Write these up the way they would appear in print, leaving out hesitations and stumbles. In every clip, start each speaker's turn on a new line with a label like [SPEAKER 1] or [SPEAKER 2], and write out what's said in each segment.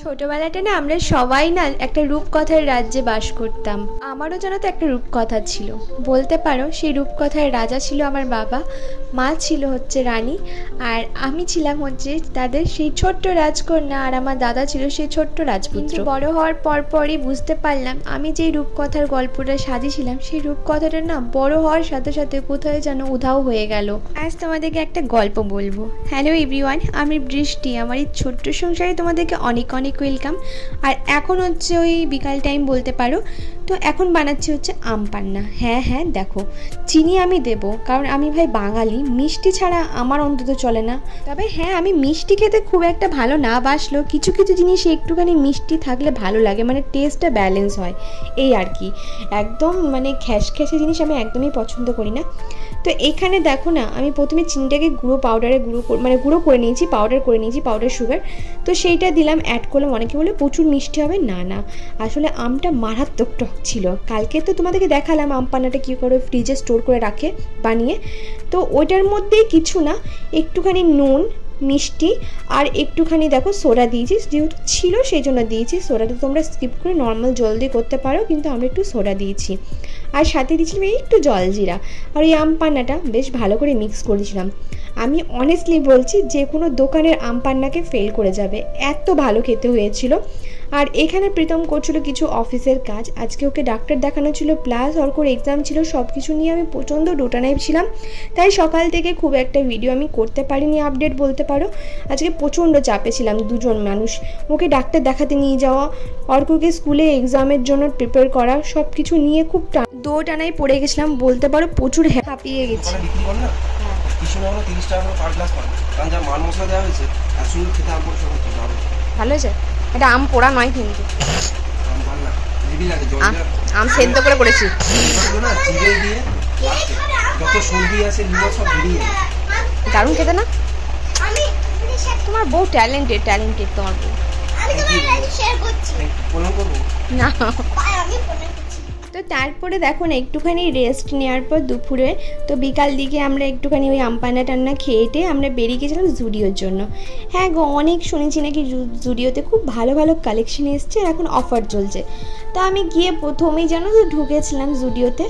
[SPEAKER 1] ছোটবেলাটা না আমরা সবাই না একটা রূপকথার রাজ্যে বাস করতাম। আমারও যেন তো একটা রূপকথা ছিল, বলতে পারো সেই রূপকথার রাজা ছিল আমার বাবা, মা ছিল হচ্ছে রানী, আর আমি ছিলাম হচ্ছে তাদের সেই ছোট্ট রাজকন্যা, আর আমার দাদা ছিল সেই ছোট্ট রাজপুত্র। বড় হওয়ার পরই বুঝতে পারলাম আমি যেই রূপকথার গল্পটা সাজিয়েছিলাম সেই রূপকথাটা না বড় হওয়ার সাথে সাথে কোথায় যেন উধাও হয়ে গেল। আজ তোমাদেরকে একটা গল্প বলবো। হ্যালো এভরিওয়ান, আমি বৃষ্টি। আমার এই ছোট্ট সংসারে তোমাদেরকে অনেক অনেক ওয়েলকাম। আর এখন হচ্ছে ওই বিকাল টাইম বলতে পারো, তো এখন বানাচ্ছি হচ্ছে আম পান্না। হ্যাঁ দেখো, চিনি আমি দেবো, কারণ আমি ভাই বাঙালি, মিষ্টি ছাড়া আমার অন্তত চলে না। তবে হ্যাঁ, আমি মিষ্টি খেতে খুব একটা ভালো না বাসলেও কিছু কিছু জিনিসে একটুখানি মিষ্টি থাকলে ভালো লাগে, মানে টেস্টটা ব্যালেন্স হয়, এই আর কি। একদম মানে খ্যাসখ্যাসে জিনিস আমি একদমই পছন্দ করি না। তো এখানে দেখো না, আমি প্রথমে চিনিটাকে গুঁড়ো করে নিয়েছি, পাউডার সুগার। তো সেইটা দিলাম, অ্যাড করলাম। অনেকে বলে প্রচুর মিষ্টি হবে, না আসলে আমটা মারাত্মক টক ছিল। কালকে তো তোমাদেরকে দেখালাম আম পান্নাটা কী করে ফ্রিজে স্টোর করে রাখে বানিয়ে। তো ওইটার মধ্যেই কিছু না, একটুখানি নুন, মিষ্টি আর একটুখানি দেখো সোডা দিয়েছি, যেহেতু ছিল সেই জন্য দিয়েছি। সোডাটা তোমরা স্কিপ করে নর্মাল জল দিয়ে করতে পারো, কিন্তু আমরা একটু সোডা দিয়েছি। আর সাথে দিয়েছিলাম একটু জলজিরা। আর এই আম পান্নাটা বেশ ভালো করে মিক্স করেছিলাম। আমি অনেস্টলি বলছি, যে কোনো দোকানের আম পান্নাকে ফেল করে যাবে, এত ভালো খেতে হয়েছিল। আর এখানে প্রীতম করছিল কিছু অফিসের কাজ, আজকে ওকে ডাক্তার দেখানো ছিল, প্লাস ওর এক্সাম ছিল। সব কিছু নিয়ে আমি প্রচণ্ড ডোটানাইপ ছিলাম, তাই সকাল থেকে খুব একটা ভিডিও আমি করতে পারিনি, আপডেট বলতে পারো। আজকে প্রচণ্ড চাপে ছিলাম, দুজন মানুষ, ওকে ডাক্তার দেখাতে নিয়ে যাওয়া, অর্ককে স্কুলে এক্সামের জন্য প্রিপেয়ার করা, সব কিছু নিয়ে খুব দোটানায় পড়ে গেছিলাম বলতে পারো, প্রচুর হাঁপিয়ে গেছি। ভালো হয়েছে, এটা আম পোড়া নয় কিন্তু, আম সেদ্ধ করে করেছি। দারুণ খেতে না? তোমার বউ ট্যালেন্টেড তোমার বউ না। তো তারপরে দেখো না, একটুখানি রেস্ট নেওয়ার পর দুপুরে তো বিকাল দিকে আমরা একটুখানি ওই আম পান্না টান্না খেয়েটে আমরা বেরিয়ে গেছিলাম জুডিওর জন্য। হ্যাঁ গো, অনেক শুনেছি নাকি জুডিওতে খুব ভালো ভালো কালেকশন এসছে, আর এখন অফার চলছে। তা আমি গিয়ে প্রথমেই জানো তো ঢুকেছিলাম জুডিওতে,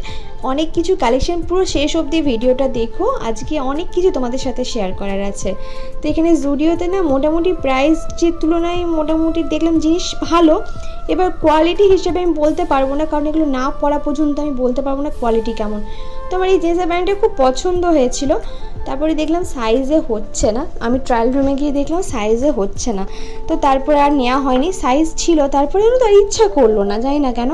[SPEAKER 1] অনেক কিছু কালেকশন, পুরো শেষ অবধি ভিডিওটা দেখো, আজকে অনেক কিছু তোমাদের সাথে শেয়ার করার আছে। তো এখানে জুডিওতে না মোটামুটি প্রাইসের তুলনায় মোটামুটি দেখলাম জিনিস ভালো। এবার কোয়ালিটি হিসেবে আমি বলতে পারবো না, কারণ এগুলো না পড়া পর্যন্ত আমি বলতে পারবো না কোয়ালিটি কেমন। তো আমার এই জিন্সের প্যান্টটা খুব পছন্দ হয়েছিল। তারপরে দেখলাম সাইজে হচ্ছে না, আমি ট্রায়াল রুমে গিয়ে দেখলাম সাইজে হচ্ছে না, তো তারপরে আর নেওয়া হয়নি। সাইজ ছিল, তারপরে তো আর ইচ্ছা করলো না, জানি না কেন।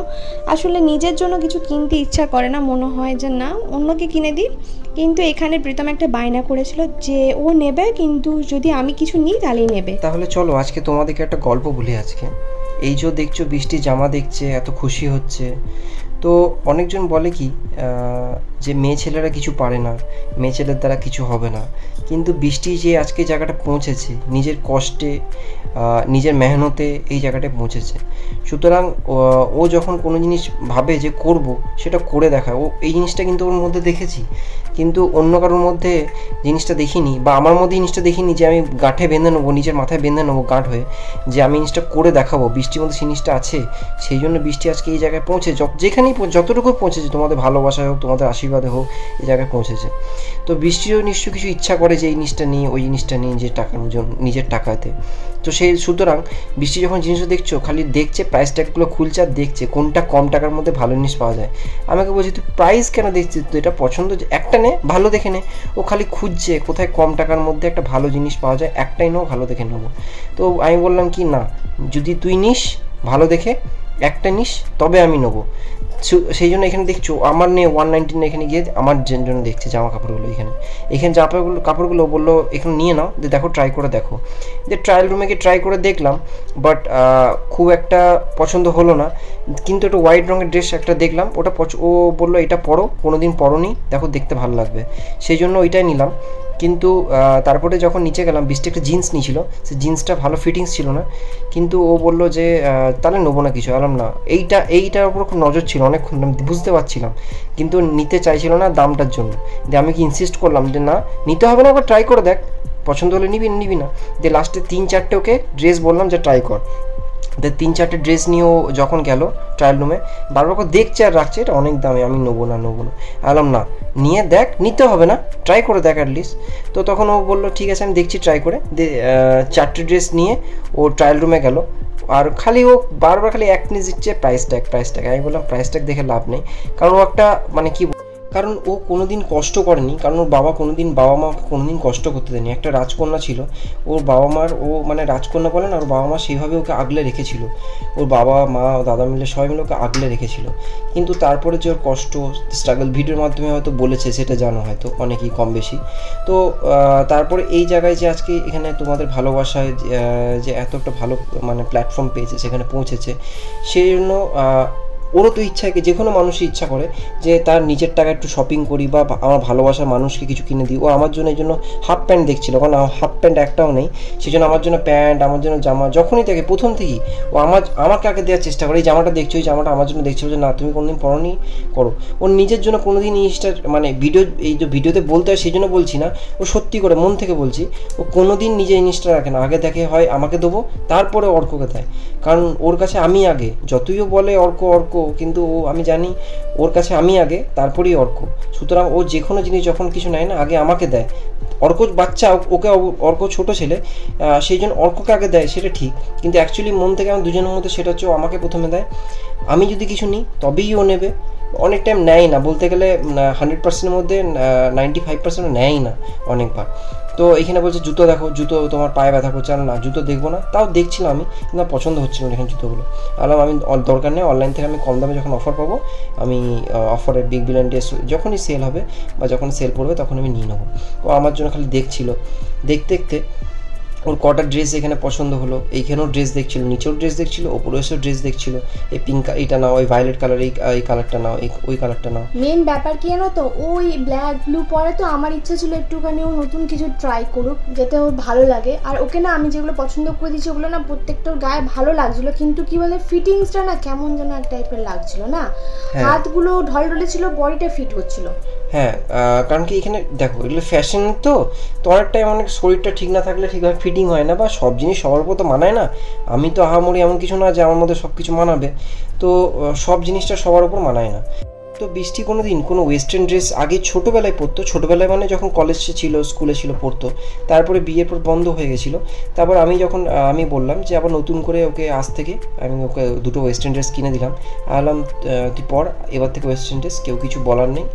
[SPEAKER 1] আসলে নিজের জন্য কিছু কিনতে ইচ্ছা করে না, মনে হয় যে না অন্যকে কিনে দিই। কিন্তু এখানে প্রীতম একটা বায়না করেছিল যে ও নেবে, কিন্তু যদি আমি কিছু নিই তাহলেই নেবে।
[SPEAKER 2] তাহলে চলো আজকে তোমাদেরকে একটা গল্প বলি। আজকে এই যে দেখছো বৃষ্টি জামা দেখছে, এত খুশি হচ্ছে। তো অনেকজন বলে কি যে মেয়ে ছেলেরা কিছু পারে না, মেয়ে ছেলের দ্বারা কিছু হবে না, কিন্তু বৃষ্টি যে আজকে জায়গাটা পৌঁছেছে, নিজের কষ্টে নিজের মেহনতে এই জায়গাটায় পৌঁছেছে। সুতরাং ও যখন কোনো জিনিস ভাবে যে করব, সেটা করে দেখায়। ও এই জিনিসটা কিন্তু ওর মধ্যে দেখেছি, কিন্তু অন্য কারোর মধ্যে জিনিসটা দেখিনি, বা আমার মধ্যে জিনিসটা দেখিনি যে আমি গাঁঠে বেঁধে নেবো, নিজের মাথায় বেঁধে নেবো গাঁট হয়ে, যে আমি জিনিসটা করে দেখাবো। বৃষ্টির মধ্যে জিনিসটা আছে, সেই জন্য বৃষ্টি আজকে এই জায়গায় পৌঁছে, যেখানেই যতটুকু পৌঁছেছে, তোমাদের ভালোবাসায় হোক, তোমাদের আশীর্বাদে হোক, এই জায়গায় পৌঁছেছে। তো বৃষ্টিও নিশ্চয়ই কিছু ইচ্ছা করে যে এই জিনিসটা নিই, ওই জিনিসটা নিই, যে টাকার জন্য, নিজের টাকাতে। তো সেই সুতরাং বৃষ্টি যখন জিনিসটা দেখছো, খালি দেখছে, প্রাইস ট্যাগগুলো খুলছে আর দেখছে কোনটা কম টাকার মধ্যে ভালো জিনিস পাওয়া যায়। আমাকে বলছি তুই প্রাইস কেন দেখছিস, তুই এটা পছন্দ একটা নে, ভালো দেখে নে। ও খালি খুঁজছে কোথায় কম টাকার মধ্যে একটা ভালো জিনিস পাওয়া যায়, একটাই নেও, ভালো দেখে নেবো। তো আমি বললাম কি না, যদি তুই নিস ভালো দেখে একটা নিস, তবে আমি নেবো। সেই জন্য এখানে দেখছো আমার নিয়ে 199 এখানে গিয়ে আমার জন্য দেখছে জামা কাপড়গুলো। এখানে কাপড়গুলো বললো এখানে নিয়ে নাও, দেখো ট্রাই করে দেখো। যে ট্রায়াল রুমে গিয়ে ট্রাই করে দেখলাম, বাট খুব একটা পছন্দ হলো না। কিন্তু একটা হোয়াইট রঙের ড্রেস একটা দেখলাম, ওটা ও বললো এটা পরো, কোনোদিন পরোনি, দেখো দেখতে ভালো লাগবে, সেই জন্য ওইটাই নিলাম। কিন্তু তারপরে যখন নিচে গেলাম, বৃষ্টি একটা জিন্স নিয়েছিল, সে জিন্সটা ভালো ফিটিংস ছিল না, কিন্তু ও বললো যে তাহলে নেবো না কিছু। বললাম না, এইটার উপর খুব নজর ছিল অনেকক্ষণ, বুঝতে পারছিলাম, কিন্তু নিতে চাইছিল না দামটার জন্য। দিয়ে আমি কি ইনসিস্ট করলাম যে না নিতে হবে না, একবার ট্রাই করে দেখ, পছন্দ হলে নিবি না। দিয়ে লাস্টে 3-4টে ওকে ড্রেস বললাম যে ট্রাই কর। 3-4টে ড্রেস নিয়েও যখন গেল ট্রায়াল রুমে, বারবার করে দেখছে আর রাখছে এটা অনেক দামে, আমি নেবো না। বললাম না, নিয়ে দেখ, নিতে হবে না, ট্রাই করে দেখ অ্যাটলিস্ট। তো তখন ও বললো ঠিক আছে আমি দেখছি ট্রাই করে। 4টে ড্রেস নিয়ে ও ট্রায়াল রুমে গেল, আর খালি ও বারবার খালি এক জিনিস দিচ্ছে, প্রাইস ট্যাগ। আমি বললাম প্রাইস ট্যাগ দেখে লাভ নেই, কারণ ও একটা মানে কি, কারণ ও কোনোদিন কষ্ট করেনি, কারণ ওর বাবা মা কোনোদিন কষ্ট করতে দেয়নি। একটা রাজকন্যা ছিল, ওর বাবা মার, ও মানে রাজকন্যা বলে না, ওর বাবা মা সেইভাবে ওকে আগলে রেখেছিল, ওর বাবা মা দাদা মিলে সবাই মিলে ওকে আগলে রেখেছিল। কিন্তু তারপরে যে ওর কষ্ট স্ট্রাগল ভিডিওর মাধ্যমে হয়তো বলেছে, সেটা জানো হয়তো অনেকেই কম বেশি। তো তারপরে এই জায়গায় যে আজকে এখানে তোমাদের ভালোবাসায় যে এত একটা ভালো মানে প্ল্যাটফর্ম পেয়েছে, সেখানে পৌঁছেছে, সেই জন্য ওরও তো ইচ্ছা, যে কোনো মানুষই ইচ্ছা করে যে তার নিজের টাকা একটু শপিং করি বা আমার ভালোবাসার মানুষকে কিছু কিনে দিই। ও আমার জন্য এই জন্য হাফ প্যান্ট দেখছিল, কারণ হাফ প্যান্ট একটাও নেই, সেই জন্য আমার জন্য প্যান্ট, আমার জন্য জামা, যখনই দেখে প্রথম থেকেই ও আমাকে আগে দেওয়ার চেষ্টা করে। এই জামাটা দেখছো, এই জামাটা আমার জন্য দেখছিল, যে না তুমি কোনোদিন পরনি, করো। ওর নিজের জন্য কোনোদিন জিনিসটা মানে এই যে ভিডিওতে বলতে হয় সেই জন্য বলছি না, ও সত্যি করে মন থেকে বলছি, ও কোনোদিন নিজের জিনিসটা রাখে না, আগে দেখে হয় আমাকে দেবো, তারপরে অর্ককে দেয়। কারণ ওর কাছে আমি আগে, যতইও বলে অর্ক, কিন্তু আমি জানি ওর কাছে আমি আগে, তারপরেই অর্ক। সুতরাং ও যে কোনো জিনিস যখন কিছু নেয় না, আগে আমাকে দেয়। অর্ক বাচ্চা, অর্ক ছোট ছেলে, সেই জন্য অর্ককে আগে দেয়, সেটা ঠিক, কিন্তু অ্যাকচুয়ালি মন থেকে আমার দুজনের মধ্যে সেটা হচ্ছে আমাকে প্রথমে দেয়। আমি যদি কিছু নিই তবেই ও নেবে। অনেক টাইম নেয় না, বলতে গেলে 100%-এর মধ্যে 95% নেয়ই না অনেকবার। তো এখানে বলছে জুতো দেখো, জুতো তোমার পায়ে ব্যথা করছে, আর না জুতো দেখবো না, তাও দেখছিলাম আমি, কিন্তু আমার পছন্দ হচ্ছিল না এখানে জুতোগুলো। আমি দরকার নেই, অনলাইন থেকে আমি কম দামে যখন অফার পাবো, আমি অফারের বিগ বিলিয়ন ডে যখনই সেল হবে বা যখন সেল পড়বে তখন আমি নিয়ে নেবো। ও আমার জন্য খালি দেখছিল, দেখতে ওর কটা ড্রেস এখানে পছন্দ হলো, এইখানেও ড্রেস দেখছিল, নিচেও ড্রেস দেখছিল, ওপরেও এসেও ড্রেস দেখছিল, এই পিঙ্ক এইটা নাও, ওই ভায়োলেট কালার, এই কালারটা নাও, ওই কালারটা নাও।
[SPEAKER 1] মেন ব্যাপার কি জানো তো, ওই ব্ল্যাক ব্লু পরে তো আমার ইচ্ছা ছিল একটুখানি ও নতুন কিছু ট্রাই করুক, যাতে ওর ভালো লাগে। আর ওকে না আমি যেগুলো পছন্দ করে দিচ্ছি ওগুলো না প্রত্যেকটার গায়ে ভালো লাগছিলো, কিন্তু কি বলে ফিটিংসটা না কেমন যেন এক টাইপের লাগছিল না, হাতগুলো ঢলঢলে ছিল, বডিটা ফিট হচ্ছিল।
[SPEAKER 2] হ্যাঁ, কারণ কি এখানে দেখো এগুলো ফ্যাশন, তো অনেক টাইম অনেক শরীরটা ঠিক না থাকলে ঠিকভাবে ফিটিং হয় না, বা সব জিনিস সবার উপর তো মানায় না। আমি তো আহামরি এমন কিছু না যে আমার মধ্যে সব কিছু মানাবে, তো সব জিনিসটা সবার উপর মানায় না। তো বৃষ্টি কোনো ওয়েস্টার্ন ড্রেস আগে ছোটোবেলায় পরতো, ছোটোবেলায় মানে যখন কলেজে ছিল, স্কুলে ছিল, পরতো, তারপরে বিয়ের পর বন্ধ হয়ে গেছিলো। তারপর আমি বললাম যে আবার নতুন করে ওকে আজ থেকে আমি ওকে দুটো ওয়েস্টার্ন ড্রেস কিনে দিলাম। বললাম তুই পর, এবার থেকে ওয়েস্টার্ন ড্রেস, কেউ কিছু বলার নেই,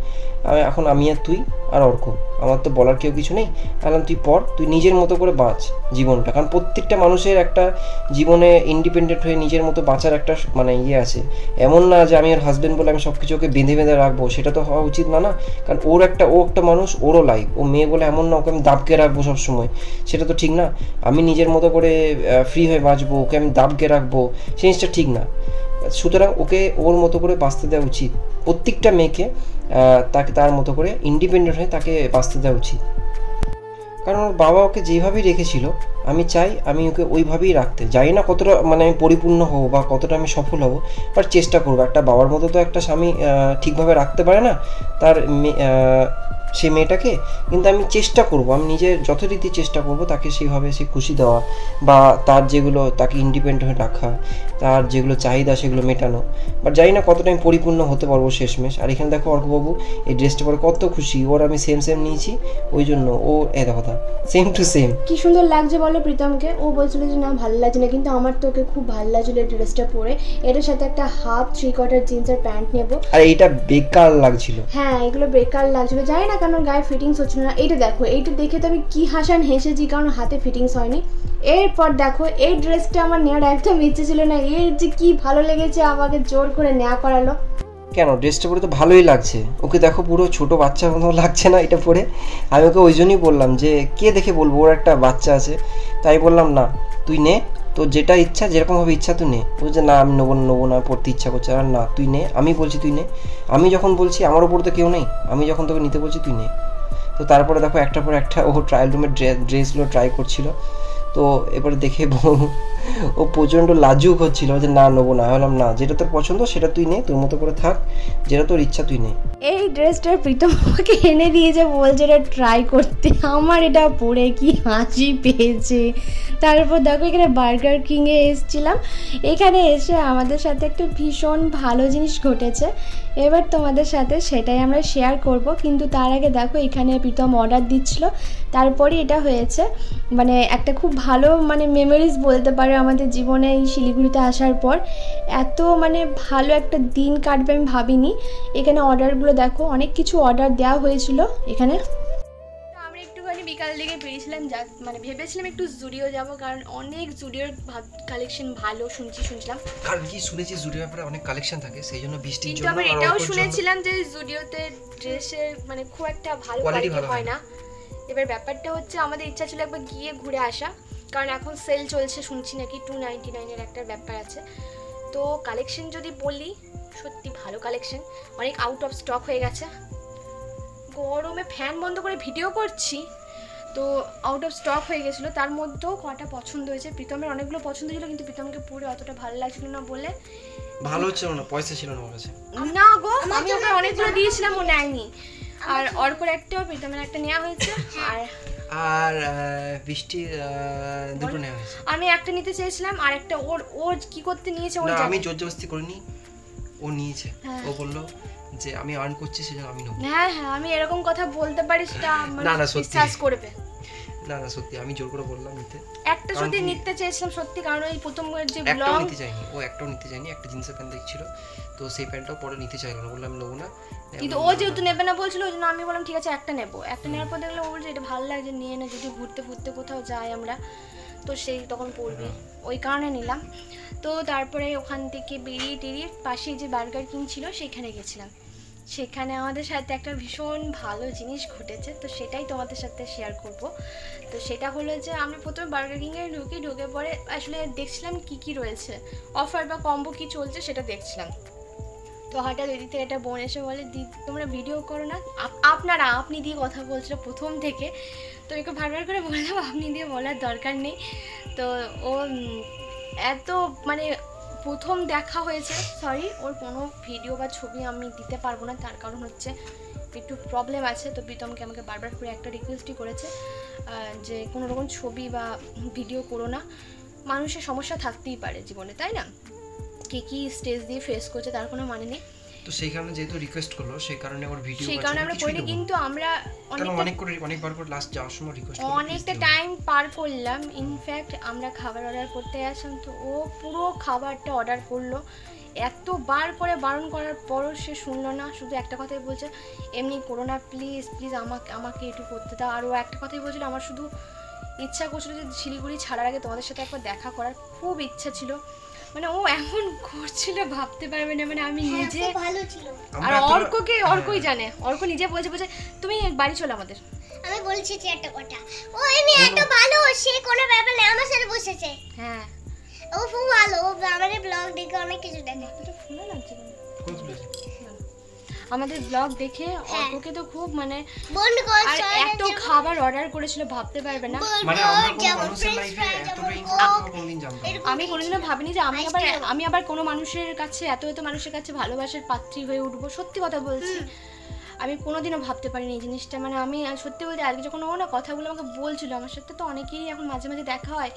[SPEAKER 2] এখন আমি আর তুই আর অর্ক, আমার তো বলার কেউ কিছু নেই। বললাম তুই পর, তুই নিজের মতো করে বাঁচ জীবনটা, কারণ প্রত্যেকটা মানুষের একটা জীবনে ইন্ডিপেন্ডেন্ট হয়ে নিজের মতো বাঁচার একটা মানে ইয়ে আছে। এমন না যে আমি ওর হাজব্যান্ড বলে আমি সব কিছু ওকে বেঁধে রাখবো, সেটা তো হওয়া উচিত না, কারণ ও একটা মানুষ, ওরও লাইফ, ও মেয়ে বলে এমন না ওকে আমি দাবকে রাখবো সবসময়, সেটা তো ঠিক না। আমি নিজের মতো করে ফ্রি হয়ে বাঁচবো, ওকে আমি দাবকে রাখবো, সেই জিনিসটা ঠিক না। সুতরাং ওকে ওর মতো করে বাঁচতে দেওয়া উচিত, প্রত্যেকটা মেয়েকে তাকে তার মতো করে ইন্ডিপেন্ডেন্ট হয়ে তাকে বাঁচতে দেওয়া উচিত। কারণ ওর বাবা ওকে যেভাবেই রেখেছিল, আমি চাই আমি ওকে ওইভাবেই রাখতে। জানি না কতটা মানে আমি পরিপূর্ণ হবো বা কতটা আমি সফল হব, বাট চেষ্টা করবো। একটা বাবার মতো তো একটা স্বামী ঠিকভাবে রাখতে পারে না তার সেই মেয়েটাকে, কিন্তু আমি চেষ্টা করব, আমি নিজের যথারীতি চেষ্টা করব তাকে সেইভাবে সে খুশি দেওয়া, বা তার যেগুলো তাকে ইন্ডিপেন্ডেন্ট হয়ে রাখা, তার যেগুলো চাহিদা সেগুলো মেটানো। বাট জানি না কতটা আমি পরিপূর্ণ হতে পারবো শেষমেশ। আর এখানে দেখো অর্কবাবু এই ড্রেসটা পরে কত খুশি, ওর আমি সেম নিয়েছি, ওই জন্য ও কথা সেম টু সেম।
[SPEAKER 1] কি সুন্দর লাগছে বলো প্রীতমকে। ও বলছিল যে না ভালো লাগছে না, কিন্তু আমার তো ওকে খুব ভালো লাগছিল এই ড্রেসটা পরে। এটার সাথে একটা হাফ 3/4 জিন্স আর প্যান্ট নেবো।
[SPEAKER 2] আর এইটা বেকার লাগছিল।
[SPEAKER 1] হ্যাঁ, এগুলো বেকার লাগছিল, জানি না কেন গায়ে ফিটিংস হচ্ছিল না। এইটা দেখো, এইটা দেখে তো আমি কি হেসেছি, কারণ হাতে ফিটিংস হয়নি। এরপর দেখো এই ড্রেসটা আমার নেওয়ার একদম ইচ্ছে ছিল না, এর যে কি ভালো লেগেছে, আমাকে জোর করে নেওয়া করালো।
[SPEAKER 2] কেন, ড্রেসটা পরে তো ভালোই লাগছে, ওকে দেখো পুরো ছোট বাচ্চার মতো লাগছে না এটা পরে? আমি ওকে ওই জন্যই বললাম যে কে দেখে বলবো ওর একটা বাচ্চা আছে, তাই বললাম না তুই নে, তোর যেটা ইচ্ছা যেরকমভাবে ইচ্ছা তুই নে। বলছে না আমি নেবো না, পড়তে ইচ্ছা করছে। আর না তুই নে, আমি বলছি তুই নে, আমি যখন বলছি আমার ওপর তো কেউ নেই, আমি যখন তোকে নিতে বলছি তুই নে। তো তারপরে দেখো একটার পর একটা ও ট্রায়াল রুমের ড্রেসগুলো ট্রাই করছিল। তো এবারে দেখে ও প্রচণ্ড লাজুক হচ্ছিল যে না নেবো না। বললাম না, যেটা তোর পছন্দ সেটা তুই নে, তোর মতো করে থাক, যেটা তোর ইচ্ছা তুই নে।
[SPEAKER 1] এই ড্রেসটা প্রীতম আমাকে এনে দিয়েছে, বলছে এটা ট্রাই করতে। আমার এটা পরে কি হাসি পেয়েছে। তারপর দেখো এখানে বার্গার কিংয়ে এসেছিলাম, এখানে এসে আমাদের সাথে একটা ভীষণ ভালো জিনিস ঘটেছে। এবার তোমাদের সাথে সেটাই আমরা শেয়ার করব, কিন্তু তার আগে দেখো এখানে প্রীতম অর্ডার দিচ্ছিল, তারপরে এটা হয়েছে। মানে একটা খুব ভালো মানে মেমোরিজ বলতে পারো আমাদের জীবনে এই শিলিগুড়িতে আসার পর। এত মানে ভালো একটা দিন কাটবে আমি ভাবিনি। এখানে অর্ডারগুলো দেখো, অনেক কিছু অর্ডার দেওয়া হয়েছিল এখানে। আমরা একটুখানি বিকাল দিকে বেরিয়েছিলাম, মানে ভেবেছিলাম একটু জুডিও যাব, কারণ অনেক জুডিওর কালেকশন ভালো শুনছিলাম।
[SPEAKER 2] আর কি শুনেছি জুডিওর ব্যাপারে অনেক কালেকশন থাকে, সেই জন্য বৃষ্টির
[SPEAKER 1] কিন্তু
[SPEAKER 2] জন্য
[SPEAKER 1] আবার এটাও শুনেছিলাম যে জুডিওতে ড্রেসের মানে খুব একটা ভালো কোয়ালিটি হয় না। এবার ব্যাপারটা হচ্ছে আমাদের ইচ্ছা ছিল একবার গিয়ে ঘুরে আসা, কারণ এখন সেল চলছে শুনছি নাকি 299-এর একটা ব্যাপার আছে। তো কালেকশন যদি বলি, সত্যি ভালো কালেকশন, অনেক আউট অফ স্টক হয়ে গেছে। গরমে ফ্যান বন্ধ করে ভিডিও করছি, তো আউট অফ স্টক হয়ে গেছিলো। তার মধ্যেও কটা পছন্দ হয়েছে, প্রীতমের অনেকগুলো পছন্দ ছিল, কিন্তু প্রীতমকে পরে অতটা ভালো লাগছিল না বলে।
[SPEAKER 2] ভালো হচ্ছে না, পয়সা ছিল না আমার কাছে।
[SPEAKER 1] না গো, আমি ওকে অনেকগুলো দিয়েছিলাম, ও নেয়নি। আর অর্কর একটাও, প্রীতমের একটা নেওয়া হয়েছে,
[SPEAKER 2] আর বৃষ্টির দুটো নেওয়া হয়েছে।
[SPEAKER 1] আমি একটা নিতে চেয়েছিলাম, আর একটা ওর কি করতে নিয়েছে ওর,
[SPEAKER 2] আমি জোর জবরদস্তি করিনি, ও নিয়েছে। ও বললো যে আমি আর্ন করছি সেজন্য আমি নেব।
[SPEAKER 1] হ্যাঁ হ্যাঁ, আমি এরকম কথা বলতে পারি সেটা মানে বিশ্বাস করবে।
[SPEAKER 2] না না সত্যি, আমি জোর করে বললাম নিতে।
[SPEAKER 1] একটা যদি নিতে চেয়েছিলাম সত্যি, কারণ ওই প্রথম যে
[SPEAKER 2] ব্লগ নিতে চাইনি, ও একটাও নিতে চাইনি। একটা জিন্সের প্যান্ট দেখছিল, তো সেই প্যান্টটাও পরে নিতে চাইলো না, বললাম নেবো না।
[SPEAKER 1] কিন্তু ও যেহেতু নেবে না বলছিল, ওই জন্য আমি বললাম ঠিক আছে একটা নেবো। একটা নেওয়ার পর দেখলাম ও বলছে এটা ভালো লাগছে, নিয়ে না, যদি ঘুরতে ফুরতে কোথাও যাই আমরা তো সেই তখন পড়বে, ওই কারণে নিলাম। তো তারপরে ওখান থেকে বেরিয়ে টেরিয়ে পাশে যে বার্গার কিং ছিল সেখানে গেছিলাম। সেখানে আমাদের সাথে একটা ভীষণ ভালো জিনিস ঘটেছে, তো সেটাই তোমাদের সাথে শেয়ার করব। তো সেটা হলো যে আমরা প্রথমে বার্গার কিংয়ে ঢুকে পরে আসলে দেখছিলাম কি কি রয়েছে, অফার বা কম্বো কি চলছে সেটা দেখছিলাম। তো হঠাৎ ওই দিক থেকে একটা বোন এসে বলে, দি তোমরা ভিডিও করো না, আপনি দিয়ে কথা বলছিল প্রথম থেকে। তো ওকে বারবার করে বললাম আপনি দিয়ে বলার দরকার নেই। তো ও এত মানে প্রথম দেখা হয়েছে, সরি ওর কোনো ভিডিও বা ছবি আমি দিতে পারবো না, তার কারণ হচ্ছে একটু প্রবলেম আছে। তো প্রীতমকে আমাকে বারবার করে একটা রিকোয়েস্টই করেছে যে কোনো রকম ছবি বা ভিডিও করো না, মানুষের সমস্যা থাকতেই পারে জীবনে, তাই না? কি স্টেজ দিয়ে ফেস করছে তার কোনো মানে নেই।
[SPEAKER 2] তো সেই কারণে যেহেতু রিকোয়েস্ট করলো, সেই কারণে ওর ভিডিও,
[SPEAKER 1] সেই কারণে আমরা করিনি। কিন্তু আমরা
[SPEAKER 2] অনেকবার করে লাস্ট যাওয়ার সময় রিকোয়েস্ট করলাম,
[SPEAKER 1] অনেকটা টাইম পার করলাম। ইনফ্যাক্ট আমরা খাবার অর্ডার করতে আসলাম, তো ও পুরো খাবারটা অর্ডার করলো। এতবার করে বারণ করার পরও সে শুনলো না, শুধু একটা কথাই বলছে এমনি করো না প্লিজ প্লিজ, আমাকে একটু করতে দাও। আর ও একটা কথাই বলছিল, আমার শুধু ইচ্ছা করছিল যে শিলিগুড়ি ছাড়ার আগে তোমাদের সাথে একবার দেখা করার খুব ইচ্ছা ছিল। মানে ও এমন করছিল ভাবতে পারবে না, মানে আমি নিজে ভালো ছিল। আর অর্কই জানে, অর্ক নিজে বলছে তুমি বাড়ি চলো আমাদের।
[SPEAKER 3] আমি বলছি যে একটা কথা, ও এমনি এত ভালো, সে কোনো ব্যাপার না, আমার সাথে বসেছে।
[SPEAKER 1] হ্যাঁ
[SPEAKER 3] ও খুব ভালো, ও আমাদের ব্লগ দেখে অনেক কিছু দেখে।
[SPEAKER 1] এটা ফুলে লাগছে আমাদের ব্লগ দেখে অর্ককে তো খুব মানে আর এত খাবার অর্ডার করেছিল ভাবতে পারবে না।
[SPEAKER 2] মানে আমরা কোনো মানুষের লাইফে এতটা ইম্পর্টেন্ট কোনদিন জানতাম না।
[SPEAKER 1] আমি কোনোদিনও ভাবিনি যে আমি আবার কোনো মানুষের কাছে এত মানুষের কাছে ভালোবাসার পাত্রী হয়ে উঠবো। সত্যি কথা বলছি, আমি কোনোদিনও ভাবতে পারিনি এই জিনিসটা। মানে আমি সত্যি বলতে আজকে যখন ও না কথাগুলো আমাকে বলছিল, আমার সাথে তো অনেকেরই এখন মাঝে মাঝে দেখা হয়,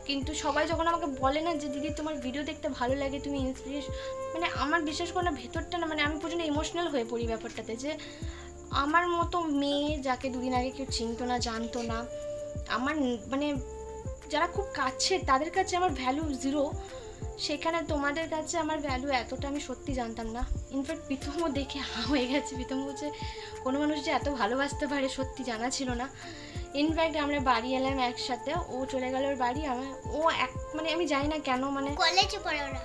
[SPEAKER 1] কিন্তু সবাই যখন আমাকে বলে না যে দিদি তোমার ভিডিও দেখতে ভালো লাগে, তুমি ইন্সপিরেশন, মানে আমার বিশেষ করে না ভেতরটা না, মানে আমি প্রচণ্ড ইমোশনাল হয়ে পড়ি ব্যাপারটাতে, যে আমার মতো মেয়ে যাকে দুদিন আগে কেউ চিনতো না জানতো না, আমার মানে যারা খুব কাছের তাদের কাছে আমার ভ্যালু জিরো, সেখানে তোমাদের কাছে আমার ভ্যালু এতটা আমি সত্যি জানতাম না। ইনফ্যাক্ট প্রীতমও দেখে হয়ে গেছে, প্রীতম বলছে কোনো মানুষ যে এত ভালোবাসতে পারে সত্যি জানা ছিল না। ইনফ্যাক্ট আমরা বাড়ি এলাম একসাথে, ও চলে গেল ওর বাড়ি, ও মানে আমি জানি না কেন, মানে
[SPEAKER 3] কলেজে পড়ে ওরা,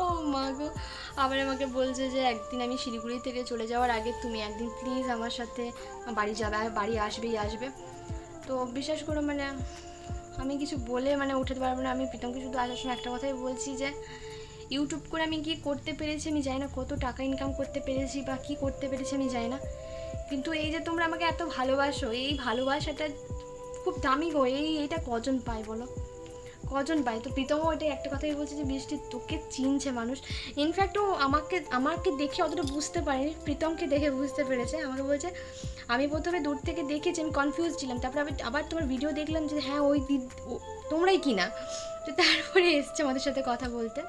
[SPEAKER 1] ও মা গো। আবার আমাকে বলছে যে একদিন আমি শিলিগুড়ি থেকে চলে যাওয়ার আগে তুমি একদিন প্লিজ আমার সাথে বাড়ি যাবে, আর বাড়ি আসবে। তো বিশ্বাস করো মানে আমি কিছু বলে মানে উঠাতে পারবো না। আমি প্রীতমকে শুধু আসার সময় একটা কথাই বলছি যে ইউটিউব করে আমি কি করতে পেরেছি আমি জানি না, কত টাকা ইনকাম করতে পেরেছি বা কি করতে পেরেছি আমি জানি না, কিন্তু এই যে তোমরা আমাকে এত ভালোবাসো, এই ভালোবাসাটা খুব দামি গো, এইটা কজন পায় বলো, কজন পায়? তো প্রীতমও ওইটাই একটা কথাই বলছে যে বৃষ্টি তোকে চিনছে মানুষ। ইনফ্যাক্ট ও আমাকে দেখে অতটা বুঝতে পারেনি, প্রীতমকে দেখে বুঝতে পেরেছে। আমাকে বলছে আমি প্রথমে দূর থেকে দেখেছি, আমি কনফিউজ ছিলাম, তারপরে আমি আবার তোমার ভিডিও দেখলাম যে হ্যাঁ ওই তোমরাই কিনা, তো তারপরে এসছে আমাদের সাথে কথা বলতে।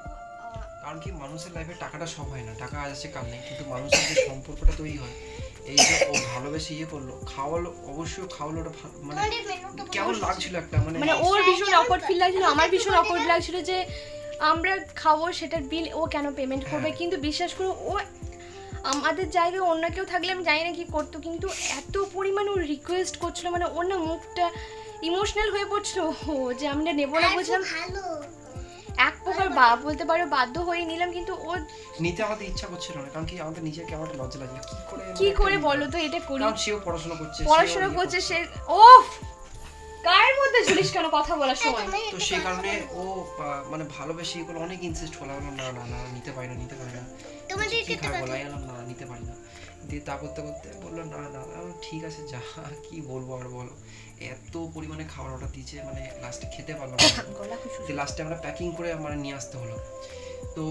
[SPEAKER 2] কারণ কি মানুষের লাইফে টাকাটা সব হয় না, টাকা আজ আছে কাল নেই, কিন্তু মানুষের যে সম্পর্কটা তৈরি হয়, এই যে ও ভালোবেসে ইয়ে করলো, খাওয়ালো, অবশ্যই খাওয়ালো, ওটা মানে কেমন লাগছিল একটা, মানে
[SPEAKER 1] ওর ভীষণ অকওয়ার্ড ফিল লাগছিল, আমার ভীষণ অকওয়ার্ড লাগছিল যে আমরা খাবো সেটার বিল ও কেন পেমেন্ট করবে। কিন্তু বিশ্বাস করো ও আমাদের জায়গায় অন্য কেউ থাকলে আমি জানি না কি করতো, কিন্তু এত পরিমাণ ও রিকোয়েস্ট করছিল, মানে ওর না মুখটা ইমোশনাল হয়ে পড়ছিল ও, যে আমরা নেবো না বলছিলাম, এক প্রকার বলতে পারো বাধ্য হয়ে নিলাম, কিন্তু ও
[SPEAKER 2] নিতে আমাদের ইচ্ছা করছিল না। কারণ কি আমাদের নিজেকে আমার লজ্জা লাগে,
[SPEAKER 1] কি করে বলো তো এটা করি।
[SPEAKER 2] কারণ সেও পড়াশোনা করছে
[SPEAKER 1] সে ওফ গায়ের মধ্যে ঝুলিস কেন কথা বলার সময়।
[SPEAKER 2] তো সেই কারণে ও মানে ভালোবেসে এগুলো অনেক ইনসিস্ট করলাম, না না না নিতে পারি না তোমাদের কি বলাইলাম, না নিতে পারি না, দিয়ে তা করতে করতে বললো না না, ঠিক আছে যা, কি বলবো আর বলো, এত পরিমাণে খাবার অর্ডার দিয়েছে, মানে লাস্টে খেতে পারলাম না, লাস্টে আমরা প্যাকিং করে মানে নিয়ে আসতে হলো। তো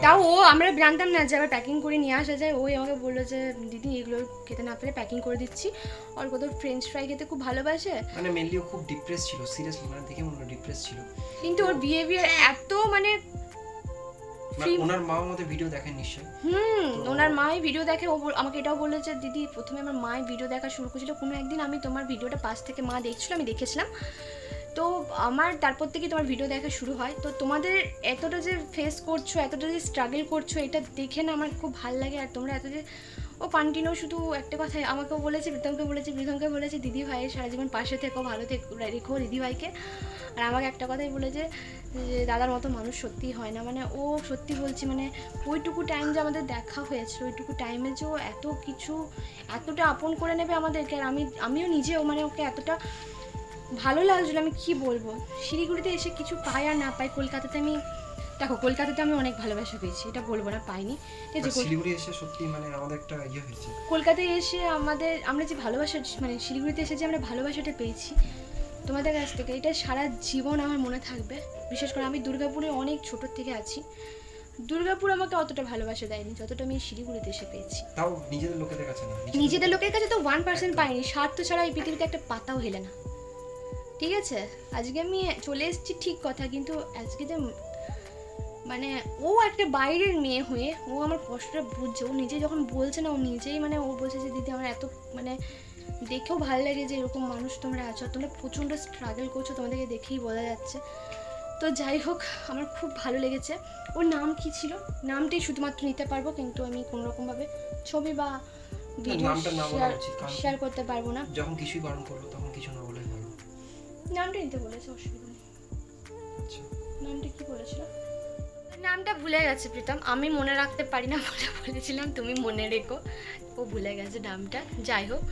[SPEAKER 1] তাও ও আমরা জানতাম না যে আবার প্যাকিং করে নিয়ে আসা যায়। ওই আমাকে বললো যে দিদি এগুলো খেতে না পেলে প্যাকিং করে দিচ্ছি, আর কত ফ্রেঞ্চ ফ্রাই খেতে খুব ভালোবাসে,
[SPEAKER 2] মানে মেনলি ও খুব ডিপ্রেস ছিল, সিরিয়াসলি মানে দেখে মনে হয় ডিপ্রেস ছিল।
[SPEAKER 1] কিন্তু ওর বিহেভিয়ার এত মানে
[SPEAKER 2] ওনার মা আমাদের ভিডিও দেখেন নিশ্চয়ই।
[SPEAKER 1] ওনার মাই ভিডিও দেখে। ও আমাকে এটাও বললো যে দিদি প্রথমে আমার মাই ভিডিও দেখা শুরু করেছিল, কোনো একদিন আমি তোমার ভিডিওটা পাশ থেকে মা দেখছিল, আমি দেখেছিলাম, তো আমার তারপর থেকে তোমার ভিডিও দেখা শুরু হয়। তো তোমাদের এতটা যে ফেস করছো, এতটা যে স্ট্রাগল করছো, এটা দেখে না আমার খুব ভালো লাগে। আর তোমরা এত যে ও কন্টিনিউ শুধু একটা কথাই আমাকেও বলেছে, প্রীতমকে বলেছে দিদি ভাইয়ের সারা জীবন পাশে থেকো, ভালো রেখো দিদি ভাইকে। আর আমাকে একটা কথাই বলেছে যে দাদার মতো মানুষ সত্যিই হয় না, মানে ও সত্যি বলছি, মানে ওইটুকু টাইম যে আমাদের দেখা হয়েছিল, ওইটুকু টাইমে যে ও এত কিছু এতটা আপন করে নেবে আমাদেরকে। আর আমিও নিজেও মানে ওকে এতটা ভালো লাগছিলো, আমি কি বলবো। শিলিগুড়িতে এসে কিছু পাই আর না পাই, কলকাতাতে আমি দেখো কলকাতাতে আমি অনেক ভালোবাসা পেয়েছি, এটা বলবো না পাইনি, ঠিক আছে।
[SPEAKER 2] শিলিগুড়ি এসে সত্যি মানে আমাদের একটা ইয়ে হয়েছে,
[SPEAKER 1] কলকাতায় এসে আমরা যে ভালোবাসা, মানে শিলিগুড়িতে এসে যে আমরা ভালোবাসাটা পেয়েছি তোমাদের কাছ থেকে, এটা সারা জীবন আমার মনে থাকবে। বিশেষ করে আমি দুর্গাপুরে অনেক ছোটোর থেকে আছি, দুর্গাপুর আমাকে অতটা ভালোবাসা দেয়নি যতটা আমি শিলিগুড়িতে এসে পেয়েছি।
[SPEAKER 2] তাও নিজেদের লোকেদের কাছে না,
[SPEAKER 1] নিজেদের লোকের কাছে তো 1% পাইনি। স্বার্থ ছাড়া এই পৃথিবীতে একটা পাতাও হেলে না, ঠিক আছে। আজকে আমি চলে এসেছি ঠিক কথা, কিন্তু আজকে যে মানে ও একটা বাইরের মেয়ে হয়ে ও আমার কষ্টটা বুঝছে, ও নিজে যখন বলছে না, ও নিজেই মানে ও বলছে যে দিদি আমার এত মানে দেখেও ভালো লাগে যে এরকম মানুষ তোমরা আছো, তোমরা প্রচণ্ড স্ট্রাগল করছো, তোমাদেরকে দেখেই বোঝা যাচ্ছে। তো যাই হোক আমার খুব ভালো লেগেছে। ওর নাম কি ছিল, নামটাই শুধুমাত্র নিতে পারবো, কিন্তু আমি কোনোরকমভাবে ছবি বা ভিডিও শেয়ার করতে পারবো না।
[SPEAKER 2] যখন কিছুই বারণ করলো তখন কিছু না বলে ভালো,
[SPEAKER 1] নামটা নিতে বলেছে, অসুবিধা নেই। নামটা কি বলেছিল, নামটা ভুলে গেছে প্রীতম, আমি মনে রাখতে পারি না বলে বলেছিলাম তুমি মনে রেখো, ও ভুলে গেছে নামটা। যাই হোক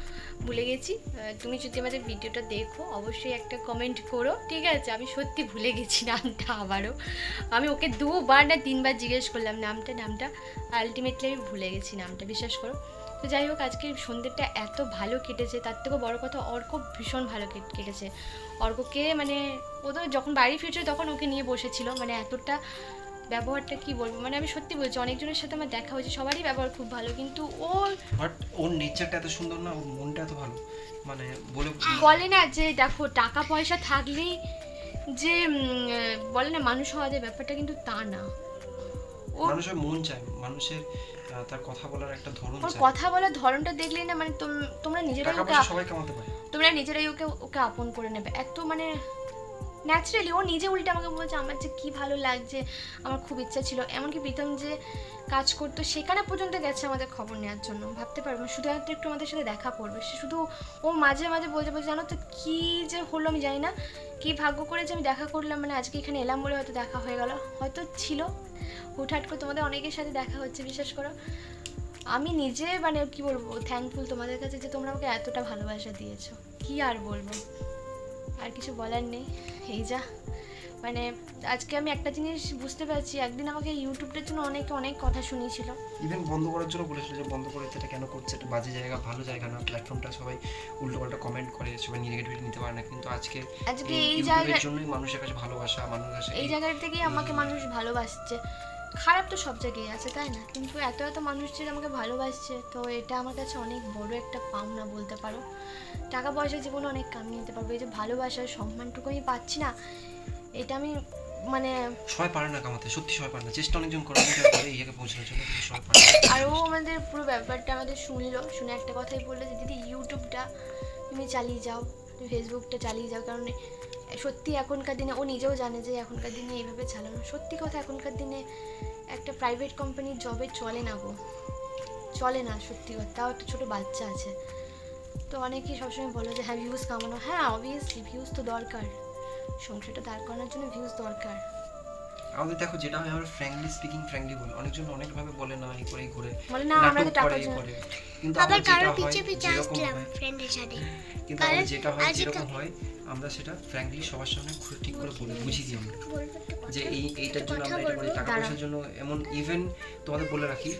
[SPEAKER 1] ভুলে গেছি। তুমি যদি আমাদের ভিডিওটা দেখো অবশ্যই একটা কমেন্ট করো, ঠিক আছে। আমি সত্যি ভুলে গেছি নামটা, আবারও আমি ওকে 2বার না 3বার জিজ্ঞেস করলাম নামটা আলটিমেটলি আমি ভুলে গেছি নামটা, বিশ্বাস করো। তো যাই হোক আজকে সন্ধ্যেটা এত ভালো কেটেছে, তার থেকেও বড় কথা অর্ক ভীষণ ভালো কেটেছে। অর্ককে মানে ও তো যখন বাড়ি ফিরছে তখন ওকে নিয়ে বসেছিল, মানে এতটা ব্যবহারটা কি বলবো, মানে আমি সত্যি বলছি অনেকজনের সাথে আমার দেখা হয়েছে, সবারই ব্যবহার খুব ভালো, কিন্তু
[SPEAKER 2] ওর নেচারটা এত সুন্দর না, ওর মনটা এত ভালো, মানে
[SPEAKER 1] বলে না যে দেখো টাকা পয়সা থাকলেই যে বলে না মানুষ হওয়া যায়, ব্যাপারটা কিন্তু তা না।
[SPEAKER 2] মানুষের মন চায়, মানুষের তার কথা বলার একটা ধরন চায়,
[SPEAKER 1] কথা বলার ধরনটা দেখলেই না মানে তোমরা নিজেরাই তোমরা নিজেরাই ওকে আপন করে নেবে, এত মানে ন্যাচারালি। ও নিজে উল্টে আমাকে বলছে আমার যে কী ভালো লাগছে, আমার খুব ইচ্ছা ছিল। এমনকি প্রীতম যে কাজ করতো সেখানে পর্যন্ত গেছে আমাদের খবর নেওয়ার জন্য, ভাবতে পারবো শুধুমাত্র একটু আমাদের সাথে দেখা করবে। সে শুধু ও মাঝে মাঝে বলছে জানো তো কী যে হলো আমি জানি না, কী ভাগ্য করে যে আমি দেখা করলাম, মানে আজকে এখানে এলাম বলে হয়তো দেখা হয়ে গেল, হয়তো ছিল হুটহাট করে তোমাদের অনেকের সাথে দেখা হচ্ছে। বিশ্বাস করো আমি নিজে মানে কি বলবো থ্যাঙ্কফুল তোমাদের কাছে যে তোমরা আমাকে এতটা ভালোবাসা দিয়েছো, কি আর বলবো, আর কিছু বলার নেই। এই যা মানে আজকে আমি একটা জিনিস বুঝতে পারছি, একদিন আমাকে ইউটিউবের জন্য অনেক কথা শুনিয়েছিল,
[SPEAKER 2] ইভেন বন্ধ করার জন্য বলেছিল যে বন্ধ করে এটা কেন করছে, এটা বাজে জায়গা, ভালো জায়গা না, প্ল্যাটফর্মটা সবাই উল্টোপাল্টা কমেন্ট করে, সবাই নেগেটিভিটি নিতে পারে না। কিন্তু আজকে এই জায়গার জন্যই মানুষের কাছে ভালোবাসা, মানুষের কাছে
[SPEAKER 1] এই জায়গার থেকেই আমাকে মানুষ ভালোবাসছে। খারাপ তো সব জায়গায় আছে, তাই না? কিন্তু এত মানুষ যে আমাকে ভালোবাসছে, তো এটা আমার কাছে অনেক বড় একটা পাওনা বলতে পারো। টাকা পয়সা জীবনে অনেক কামিয়ে নিতে পারবো, এই যে ভালোবাসার সম্মানটুকু আমি পাচ্ছি না, এটা আমি মানে
[SPEAKER 2] সবাই পারে না কামাতে, সত্যি সবাই পারে না, চেষ্টা অনেকজন করে এই জায়গায় পৌঁছানোর জন্য, কিন্তু সবাই পারে না।
[SPEAKER 1] আর ও আমাদের পুরো ব্যাপারটা আমাদের শুনে একটা কথাই বললো যে দিদি ইউটিউবটা তুমি চালিয়ে যাও, তুমি ফেসবুকটা চালিয়ে যাও, কারণ সত্যি এখনকার দিনে ও নিজেও জানে যে এখনকার দিনে এইভাবে চালানো সত্যি কথা, এখনকার দিনে একটা প্রাইভেট কোম্পানির জবে চলে না গো, চলে না সত্যি কথা। তাও একটা ছোটো বাচ্চা আছে, তো অনেকেই সবসময় বলো যে হ্যাঁ ভিউজ কামানো, হ্যাঁ অবভিয়াসলি ভিউজ তো দরকার, সংসারটা দাঁড় করানোর জন্য ভিউজ দরকার।
[SPEAKER 2] আমাদের দেখো যেটা হয়, আমরা ফ্র্যাঙ্কলি স্পিকিং ফ্র্যাঙ্কলি বলি, অনেকজন অনেকভাবে বলে না এই করে
[SPEAKER 1] বলে না আমরা তো টাকা
[SPEAKER 2] করে, কিন্তু
[SPEAKER 3] আবার
[SPEAKER 2] আমরা
[SPEAKER 3] কারো
[SPEAKER 2] যেটা হয়
[SPEAKER 3] পিছে আসলাম ফ্রেন্ডের সাথে,
[SPEAKER 2] কিন্তু আমরা যেটা হয় যেরকম হয় আমরা সেটা ফ্র্যাঙ্কলি সবার সামনে ঠিক করে বলে বুঝিয়ে দিই আমরা যে এইটার জন্য আমরা এটা করি, টাকা পয়সার জন্য এমন। ইভেন তোমাদের বলে রাখি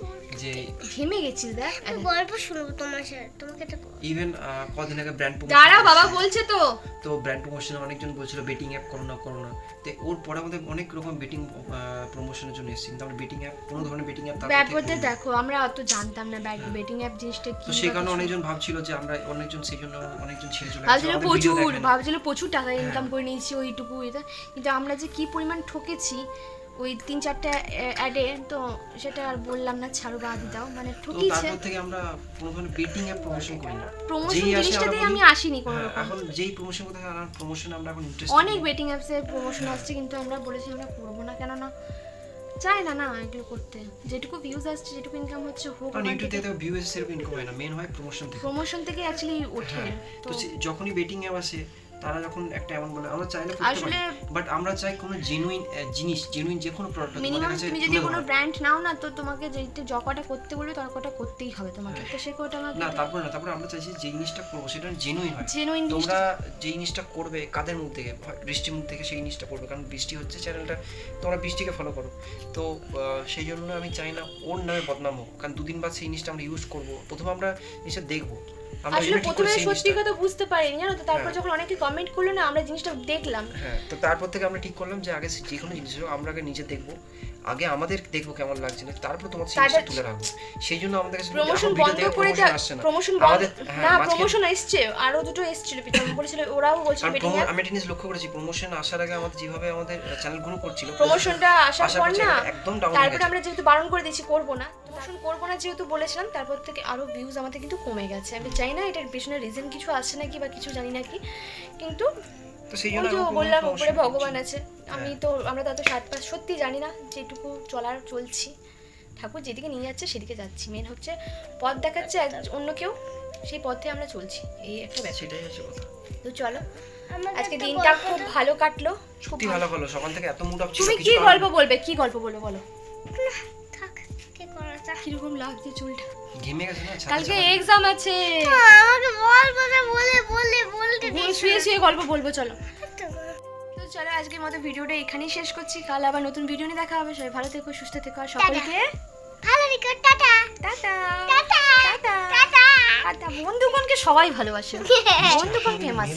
[SPEAKER 2] যে
[SPEAKER 1] ঘেমে গেছিস দেখ,
[SPEAKER 3] গল্প শুনবো তোমার সাথে, তোমাকে তো
[SPEAKER 2] ইভেন কদিন আগে ব্র্যান্ড প্রমোশন,
[SPEAKER 1] দাঁড়া বাবা বলছে তো
[SPEAKER 2] ব্র্যান্ড প্রমোশনে অনেকজন বলছিল বেটিং অ্যাপ করো না, তো ওর পরে আমাদের অনেক রকম বেটিং প্রমোশনের জন্য এসেছি, কিন্তু আমরা বেটিং অ্যাপ, কোনো ধরনের বেটিং অ্যাপ
[SPEAKER 1] ব্যাপারটা দেখো আমরা অত জানতাম না বেটিং অ্যাপ জিনিসটা কি,
[SPEAKER 2] তো সেই কারণে অনেকজন ভাবছিল যে আমরা অনেকজন সেই জন্য অনেকজন ছেড়ে চলে
[SPEAKER 1] গেছে, ভাবছিল প্রচুর টাকা ইনকাম করে নিয়েছি ওইটুকু এটা, কিন্তু আমরা যে কি পরিমাণ ঠকেছি ওই 3-4টা অ্যাডে, তো সেটা আর বললাম না, ছাড়ো বাদ দাও, মানে ঠকিয়েছে।
[SPEAKER 2] তারপর থেকে আমরা কোনো ধরনের বেটিং অ্যাপ প্রমোশন করি না,
[SPEAKER 1] প্রমোশন জিনিসটাতে আমি আসিনি কোনো রকম।
[SPEAKER 2] এখন যেই প্রমোশন কথা আর প্রমোশন আমরা এখন ইন্টারেস্ট,
[SPEAKER 1] অনেক বেটিং অ্যাপসে প্রমোশন আসছে, কিন্তু আমরা বলেছি আমরা করব না, কেন না চাই না এগুলো করতে, যেটুকু ভিউজ আসছে যেটুকু ইনকাম হচ্ছে হোক,
[SPEAKER 2] কারণ ইউটিউব থেকে ভিউ এসে সেরকম ইনকাম হয় না, মেন হয় প্রমোশন থেকে
[SPEAKER 1] অ্যাকচুয়ালি ওঠে।
[SPEAKER 2] তো যখনই বেটিং অ্যাপ আসে তারা যখন একটা এমন বলে, আমরা চাইলে করতে পারি, বাট আমরা চাই কোনো জেনুইন জিনিস, জেনুইন যে কোনো প্রোডাক্ট
[SPEAKER 1] মিনিমাম তুমি যদি কোনো ব্র্যান্ড নাও না, তো তোমাকে যেটা যকটা করতে বলবে ততটা করতেই হবে তোমাকে, তো সে কোটা
[SPEAKER 2] না তারপরে আমরা চাইছি যে জিনিসটা করব সেটা জেনুইন হয়, তোমরা যে জিনিসটা করবে কাদের মুখ থেকে, বৃষ্টির মুখ থেকে সেই জিনিসটা করবে, কারণ বৃষ্টি হচ্ছে চ্যানেলটা, তোমরা বৃষ্টিকে ফলো করো, তো সেই জন্য আমি চাই না ওর নামে বদনাম হোক, কারণ দুদিন বাদ সেই জিনিসটা আমরা ইউজ করব, প্রথমে আমরা জিনিসটা দেখবো,
[SPEAKER 1] আসলে প্রথমে সত্যি কথা বুঝতে পারিনি জানো তো, তারপর যখন অনেকে কমেন্ট করলো না আমরা জিনিসটা দেখলাম,
[SPEAKER 2] হ্যাঁ, তো তারপর থেকে আমরা ঠিক করলাম যে আগে যে কোনো জিনিস আমরা আগে নিজে দেখবো, আগে আমাদের দেখবো কেমন লাগছে না, তারপর তোমার জিনিসটা তুলে রাখবো। সেই জন্য আমাদের কাছে
[SPEAKER 1] প্রমোশন বন্ধ করে প্রমোশন আসছে, আরো দুটো এসেছিল পিছনে বলেছিল, ওরাও বলছিল বেটিং অ্যাপ।
[SPEAKER 2] আমি একটা জিনিস লক্ষ্য করেছি, প্রমোশন আসার আগে আমাদের যেভাবে আমাদের চ্যানেল গ্রো করছিল,
[SPEAKER 1] প্রমোশনটা আসার পর না
[SPEAKER 2] একদম ডাউন,
[SPEAKER 1] তারপর আমরা যেহেতু বারণ করে দিয়েছি করব না, প্রমোশন করব না যেহেতু বলেছিলাম, তারপর থেকে আরো ভিউজ আমাদের কিন্তু কমে গেছে। আমি চাই না এটার পেছনে রিজন কিছু আছে নাকি বা কিছু জানি নাকি, কিন্তু
[SPEAKER 2] তো সেই জন্য
[SPEAKER 1] বললাম উপরে ভগবান আছে, আমরা তো সাত সত্যি জানি না, যেটুকু চলছি, ঠাকুর যেদিকে নিয়ে যাচ্ছে সেদিকে যাচ্ছি, মেন হচ্ছে পথ দেখাচ্ছে অন্য কেউ, সেই পথে আমরা চলছি, এই একটা ব্যাপার,
[SPEAKER 2] সেটাই হচ্ছে কথা।
[SPEAKER 1] তো চলো আজকে দিনটা খুব ভালো কাটলো,
[SPEAKER 2] সত্যি ভালো সকাল থেকে এত মুড অফ ছিল।
[SPEAKER 1] তুমি কি গল্প বলবে, কি গল্প বলো
[SPEAKER 3] থাক কি করা যায়,
[SPEAKER 1] কিরকম লাগছে চুলটা,
[SPEAKER 2] ঘেমে গেছে না,
[SPEAKER 1] কালকে এক্সাম আছে,
[SPEAKER 3] আমাকে বলতে
[SPEAKER 1] শুয়ে গল্প বলবো, চলো আজকের মতো ভিডিওটা এখানেই শেষ করছি, কাল আবার নতুন ভিডিও নিয়ে দেখা হবে, সবাই ভালো থেকো, সুস্থ থেকো, আর সকলকে
[SPEAKER 3] ভালো থেকো, tata
[SPEAKER 1] tata
[SPEAKER 3] tata
[SPEAKER 1] tata
[SPEAKER 3] tata.
[SPEAKER 1] Tata. বন্ধুগণকে সবাই ভালোবাসে, বন্ধুগণ ফেমাস।